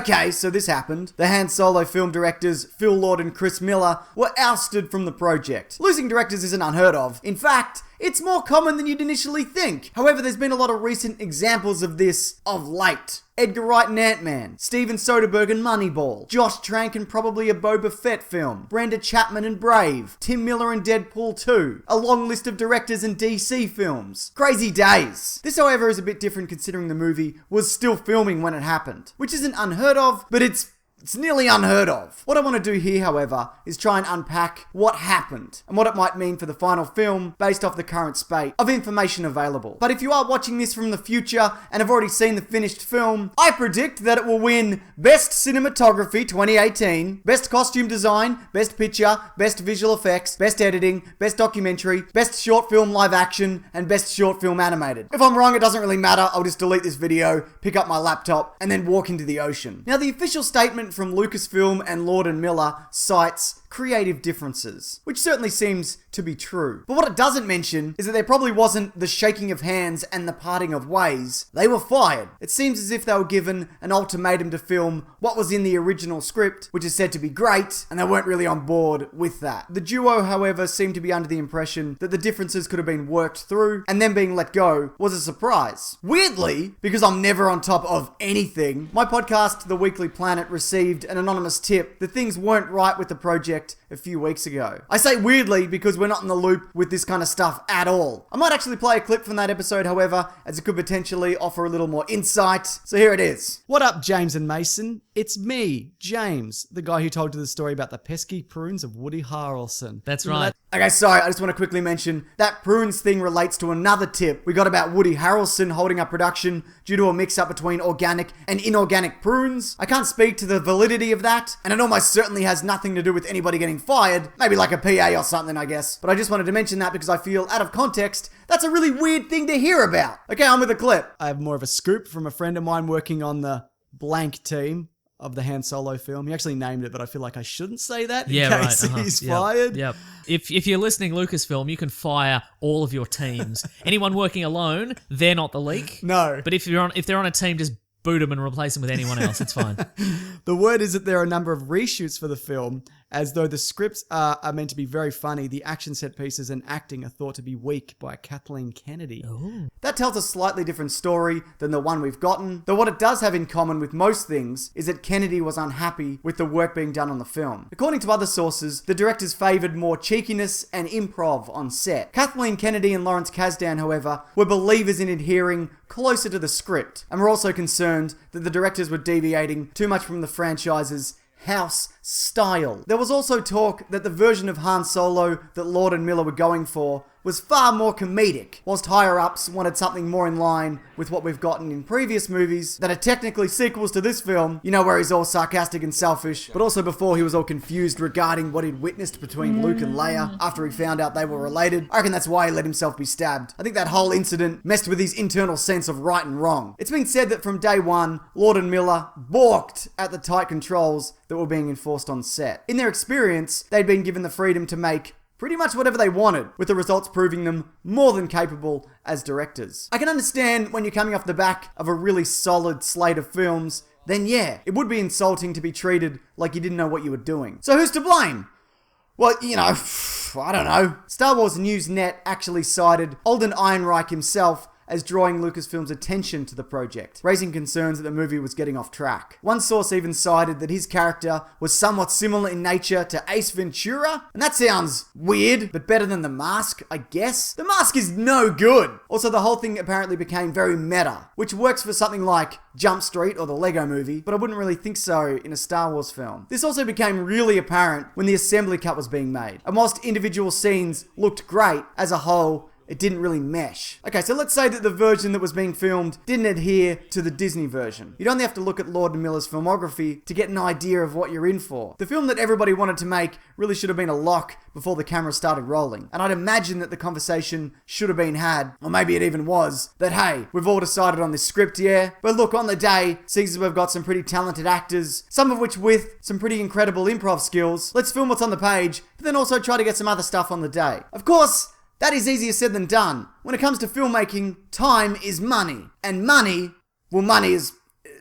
Okay, so this happened. The Han Solo film directors Phil Lord and Chris Miller were ousted from the project. Losing directors isn't unheard of. In fact, it's more common than you'd initially think. However, there's been a lot of recent examples of this of late. Edgar Wright in Ant-Man, Steven Soderbergh in Moneyball, Josh Trank in probably a Boba Fett film, Brenda Chapman in Brave, Tim Miller in Deadpool 2, a long list of directors in DC films. Crazy days. This, however, is a bit different considering the movie was still filming when it happened, which isn't unheard of, but it's nearly unheard of. What I want to do here, however, is try and unpack what happened and what it might mean for the final film based off the current spate of information available. But if you are watching this from the future and have already seen the finished film, I predict that it will win Best Cinematography 2018, Best Costume Design, Best Picture, Best Visual Effects, Best Editing, Best Documentary, Best Short Film Live Action, and Best Short Film Animated. If I'm wrong, it doesn't really matter. I'll just delete this video, pick up my laptop, and then walk into the ocean. Now, the official statement from Lucasfilm and Lord and Miller cites creative differences, which certainly seems to be true. But what it doesn't mention is that there probably wasn't the shaking of hands and the parting of ways. They were fired. It seems as if they were given an ultimatum to film what was in the original script, which is said to be great, and they weren't really on board with that. The duo, however, seemed to be under the impression that the differences could have been worked through, and them being let go was a surprise. Weirdly, because I'm never on top of anything, my podcast, The Weekly Planet, received an anonymous tip that things weren't right with the project a few weeks ago. I say weirdly because we're not in the loop with this kind of stuff at all. I might actually play a clip from that episode, however, as it could potentially offer a little more insight. So here it is. What up, James and Mason? It's me, James, the guy who told you the story about the pesky prunes of Woody Harrelson. That's right. Okay, sorry, I just want to quickly mention that prunes thing relates to another tip we got about Woody Harrelson holding up production due to a mix-up between organic and inorganic prunes. I can't speak to the validity of that, and it almost certainly has nothing to do with anybody getting fired. Maybe like a PA or something, I guess. But I just wanted to mention that because I feel, out of context, that's a really weird thing to hear about. Okay, on with the clip. I have more of a scoop from a friend of mine working on the blank team of the Han Solo film. He actually named it, but I feel like I shouldn't say that in case he's fired. Yep. If you're listening, Lucasfilm, you can fire all of your teams. Anyone working alone, they're not the leak. No. But if they're on a team, just boot them and replace them with anyone else. It's fine. The word is that there are a number of reshoots for the film, as though the scripts are meant to be very funny. The action set pieces and acting are thought to be weak by Kathleen Kennedy. Ooh. That tells a slightly different story than the one we've gotten, though what it does have in common with most things is that Kennedy was unhappy with the work being done on the film. According to other sources, the directors favoured more cheekiness and improv on set. Kathleen Kennedy and Lawrence Kasdan, however, were believers in adhering closer to the script, and were also concerned that the directors were deviating too much from the franchise's house style. There was also talk that the version of Han Solo that Lord and Miller were going for was far more comedic, whilst higher-ups wanted something more in line with what we've gotten in previous movies that are technically sequels to this film, you know, where he's all sarcastic and selfish, but also before he was all confused regarding what he'd witnessed between Luke and Leia after he found out they were related. I reckon that's why he let himself be stabbed. I think that whole incident messed with his internal sense of right and wrong. It's been said that from day one, Lord and Miller balked at the tight controls that were being enforced on set. In their experience, they'd been given the freedom to make pretty much whatever they wanted, with the results proving them more than capable as directors. I can understand when you're coming off the back of a really solid slate of films, then yeah, it would be insulting to be treated like you didn't know what you were doing. So who's to blame? Well, you know, I don't know. Star Wars News Net actually cited Alden Ehrenreich himself as drawing Lucasfilm's attention to the project, raising concerns that the movie was getting off track. One source even cited that his character was somewhat similar in nature to Ace Ventura, and that sounds weird, but better than The Mask, I guess. The Mask is no good. Also, the whole thing apparently became very meta, which works for something like Jump Street or the Lego Movie, but I wouldn't really think so in a Star Wars film. This also became really apparent when the assembly cut was being made, and whilst individual scenes looked great, as a whole, it didn't really mesh. Okay, so let's say that the version that was being filmed didn't adhere to the Disney version. You'd only have to look at Lord and Miller's filmography to get an idea of what you're in for. The film that everybody wanted to make really should have been a lock before the camera started rolling. And I'd imagine that the conversation should have been had, or maybe it even was, that hey, we've all decided on this script, yeah? But look, on the day, seems we've got some pretty talented actors, some of which with some pretty incredible improv skills. Let's film what's on the page, but then also try to get some other stuff on the day. Of course, that is easier said than done. When it comes to filmmaking, time is money. And money, well, money is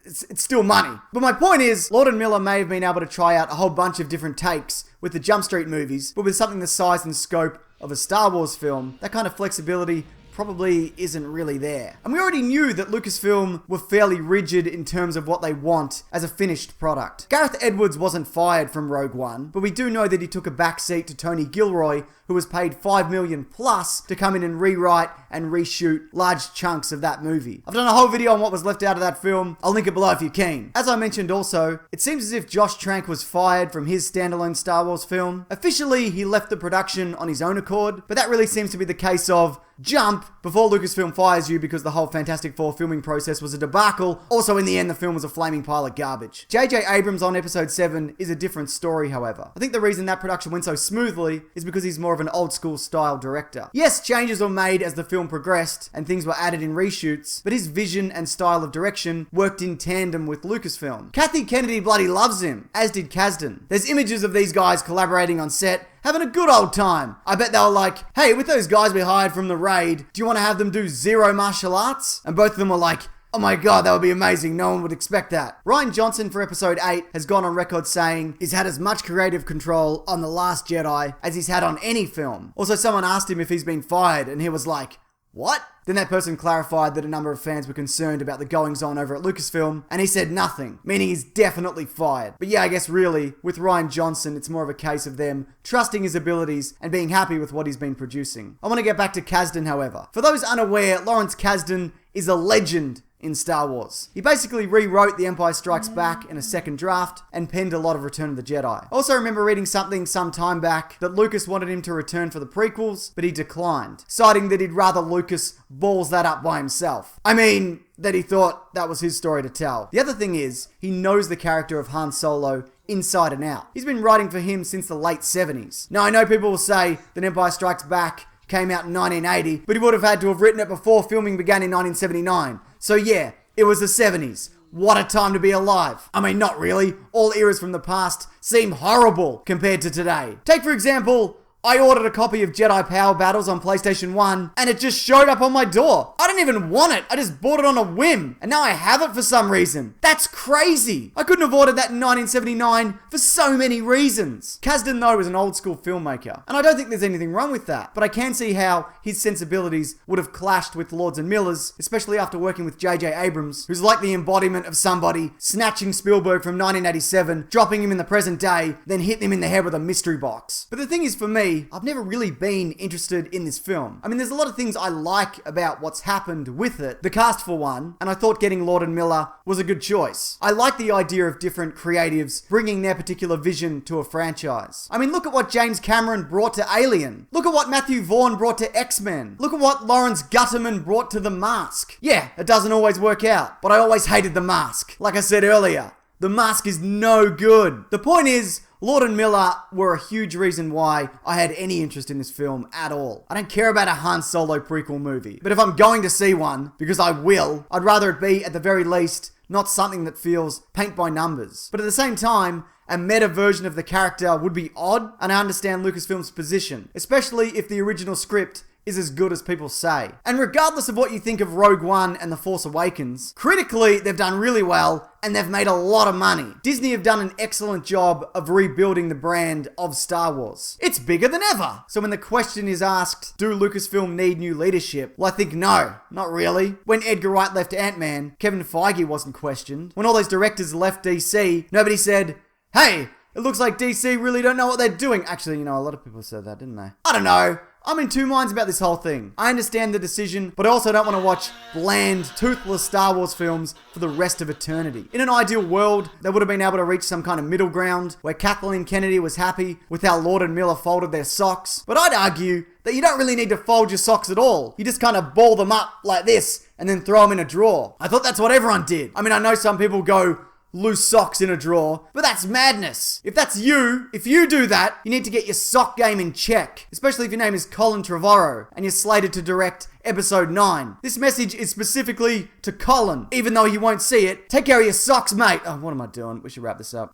it's still money. But my point is, Lord and Miller may have been able to try out a whole bunch of different takes with the Jump Street movies, but with something the size and scope of a Star Wars film, that kind of flexibility probably isn't really there. And we already knew that Lucasfilm were fairly rigid in terms of what they want as a finished product. Gareth Edwards wasn't fired from Rogue One, but we do know that he took a backseat to Tony Gilroy, who was paid $5 million plus to come in and rewrite and reshoot large chunks of that movie. I've done a whole video on what was left out of that film. I'll link it below if you're keen. As I mentioned also, it seems as if Josh Trank was fired from his standalone Star Wars film. Officially, he left the production on his own accord, but that really seems to be the case of jump before Lucasfilm fires you because the whole Fantastic Four filming process was a debacle. Also, in the end, the film was a flaming pile of garbage. J.J. Abrams on Episode 7 is a different story, however. I think the reason that production went so smoothly is because he's more of an old school style director. Yes, changes were made as the film progressed and things were added in reshoots, but his vision and style of direction worked in tandem with Lucasfilm. Kathy Kennedy bloody loves him, as did Kasdan. There's images of these guys collaborating on set, having a good old time. I bet they were like, hey, with those guys we hired from the raid, do you want to have them do zero martial arts? And both of them were like, oh my god, that would be amazing. No one would expect that. Rian Johnson for Episode 8 has gone on record saying he's had as much creative control on The Last Jedi as he's had on any film. Also, someone asked him if he's been fired, and he was like, what? Then that person clarified that a number of fans were concerned about the goings-on over at Lucasfilm, and he said nothing, meaning he's definitely fired. But yeah, I guess really, with Rian Johnson, it's more of a case of them trusting his abilities and being happy with what he's been producing. I want to get back to Kasdan, however. For those unaware, Lawrence Kasdan is a legend in Star Wars. He basically rewrote The Empire Strikes Back in a second draft and penned a lot of Return of the Jedi. I also remember reading something some time back that Lucas wanted him to return for the prequels, but he declined, citing that he'd rather Lucas balls that up by himself. I mean, that he thought that was his story to tell. The other thing is, he knows the character of Han Solo inside and out. He's been writing for him since the late 70s. Now, I know people will say that Empire Strikes Back came out in 1980, but he would have had to have written it before filming began in 1979. So yeah, it was the 70s. What a time to be alive. I mean, not really. All eras from the past seem horrible compared to today. Take, for example, I ordered a copy of Jedi Power Battles on PlayStation 1, and it just showed up on my door. I didn't even want it. I just bought it on a whim, and now I have it for some reason. That's crazy. I couldn't have ordered that in 1979 for so many reasons. Kasdan, though, is an old school filmmaker, and I don't think there's anything wrong with that, but I can see how his sensibilities would have clashed with Lord's and Miller's, especially after working with J.J. Abrams, who's like the embodiment of somebody snatching Spielberg from 1987, dropping him in the present day, then hitting him in the head with a mystery box. But the thing is, for me, I've never really been interested in this film. I mean, there's a lot of things I like about what's happened with it, the cast for one, and I thought getting Lord and Miller was a good choice. I like the idea of different creatives bringing their particular vision to a franchise. I mean, look at what James Cameron brought to Alien. Look at what Matthew Vaughn brought to X-Men. Look at what Lawrence Gutterman brought to The Mask. Yeah, it doesn't always work out, but I always hated The Mask. Like I said earlier, The Mask is no good. The point is, Lord and Miller were a huge reason why I had any interest in this film at all. I don't care about a Han Solo prequel movie, but if I'm going to see one, because I will, I'd rather it be, at the very least, not something that feels paint by numbers. But at the same time, a meta version of the character would be odd, and I understand Lucasfilm's position, especially if the original script is as good as people say. And regardless of what you think of Rogue One and The Force Awakens, critically, they've done really well, and they've made a lot of money. Disney have done an excellent job of rebuilding the brand of Star Wars. It's bigger than ever. So when the question is asked, do Lucasfilm need new leadership? Well, I think no, not really. When Edgar Wright left Ant-Man, Kevin Feige wasn't questioned. When all those directors left DC, nobody said, hey, it looks like DC really don't know what they're doing. Actually, you know, a lot of people said that, didn't they? I don't know. I'm in two minds about this whole thing. I understand the decision, but I also don't want to watch bland, toothless Star Wars films for the rest of eternity. In an ideal world, they would have been able to reach some kind of middle ground where Kathleen Kennedy was happy with how Lord and Miller folded their socks. But I'd argue that you don't really need to fold your socks at all. You just kind of ball them up like this and then throw them in a drawer. I thought that's what everyone did. I mean, I know some people go loose socks in a drawer, but that's madness. If that's you, if you do that, you need to get your sock game in check, especially if your name is Colin Trevorrow and you're slated to direct Episode 9. This message is specifically to Colin, even though he won't see it. Take care of your socks, mate. Oh, what am I doing? We should wrap this up.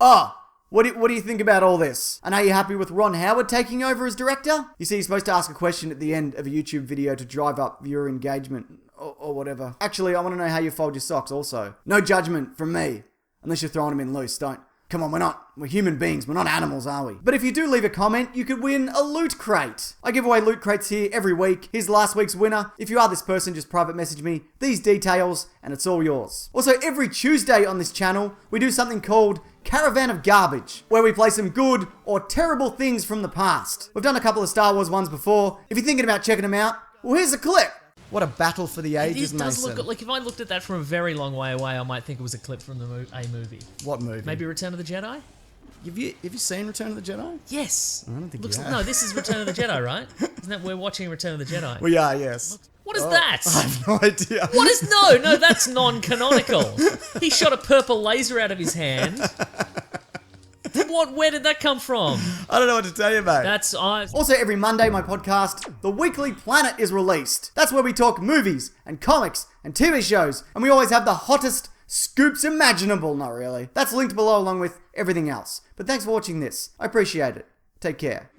What do you think about all this? And are you happy with Ron Howard taking over as director? You see, you're supposed to ask a question at the end of a YouTube video to drive up viewer engagement. or whatever. Actually, I want to know how you fold your socks also. No judgment from me. Unless you're throwing them in loose, don't. Come on, we're human beings, we're not animals, are we? But if you do leave a comment, you could win a loot crate. I give away loot crates here every week. Here's last week's winner. If you are this person, just private message me these details and it's all yours. Also, every Tuesday on this channel, we do something called Caravan of Garbage, where we play some good or terrible things from the past. We've done a couple of Star Wars ones before. If you're thinking about checking them out, well, here's a clip. What a battle for the ages, It does Mason. look like if I looked at that from a very long way away, I might think it was a clip from a movie. What movie? Maybe Return of the Jedi? Have you seen Return of the Jedi? Yes. I don't think Looks you like, have. no, this is Return of the Jedi, right? Isn't that we're watching Return of the Jedi? We are, yes. What is that? I have no idea. What is no? That's non-canonical. He shot a purple laser out of his hand. Where did that come from? I don't know what to tell you, mate. Also, every Monday, my podcast, The Weekly Planet, is released. That's where we talk movies and comics and TV shows, and we always have the hottest scoops imaginable. Not really. That's linked below along with everything else. But thanks for watching this. I appreciate it. Take care.